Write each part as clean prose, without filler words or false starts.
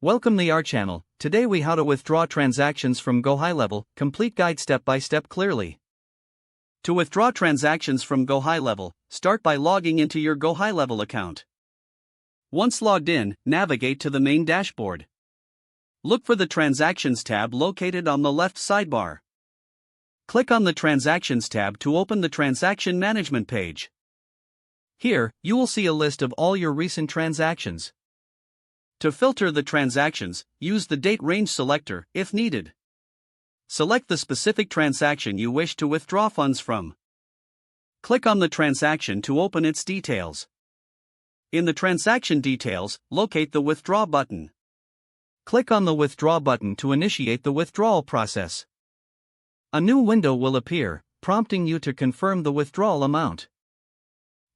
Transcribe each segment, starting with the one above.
Welcome to our channel. Today we how to withdraw transactions from GoHighLevel, complete guide step by step clearly. To withdraw transactions from GoHighLevel, start by logging into your GoHighLevel account. Once logged in, navigate to the main dashboard. Look for the Transactions tab located on the left sidebar. Click on the Transactions tab to open the Transaction Management page. Here, you will see a list of all your recent transactions. To filter the transactions, use the Date Range selector, if needed. Select the specific transaction you wish to withdraw funds from. Click on the transaction to open its details. In the transaction details, locate the Withdraw button. Click on the Withdraw button to initiate the withdrawal process. A new window will appear, prompting you to confirm the withdrawal amount.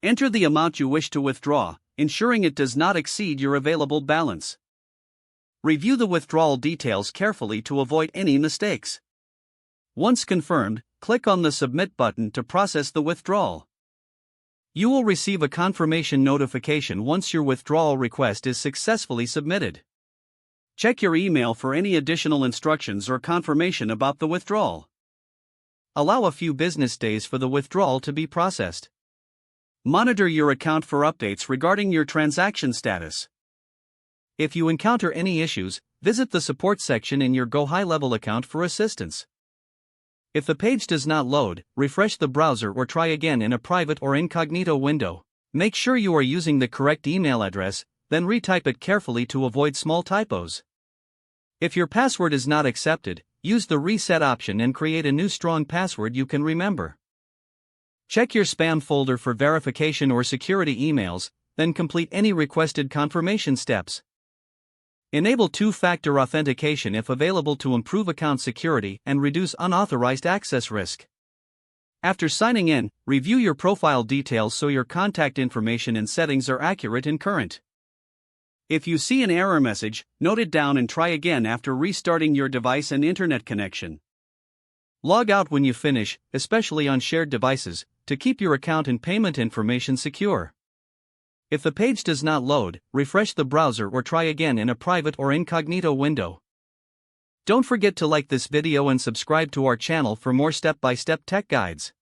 Enter the amount you wish to withdraw, ensuring it does not exceed your available balance. Review the withdrawal details carefully to avoid any mistakes. Once confirmed, click on the Submit button to process the withdrawal. You will receive a confirmation notification once your withdrawal request is successfully submitted. Check your email for any additional instructions or confirmation about the withdrawal. Allow a few business days for the withdrawal to be processed. Monitor your account for updates regarding your transaction status. If you encounter any issues, visit the support section in your GoHighLevel account for assistance. If the page does not load, refresh the browser or try again in a private or incognito window. Make sure you are using the correct email address, then retype it carefully to avoid small typos. If your password is not accepted, use the reset option and create a new strong password you can remember. Check your spam folder for verification or security emails, then complete any requested confirmation steps. Enable two-factor authentication if available to improve account security and reduce unauthorized access risk. After signing in, review your profile details so your contact information and settings are accurate and current. If you see an error message, note it down and try again after restarting your device and internet connection. Log out when you finish, especially on shared devices, to keep your account and payment information secure. If the page does not load, refresh the browser or try again in a private or incognito window. Don't forget to like this video and subscribe to our channel for more step-by-step tech guides.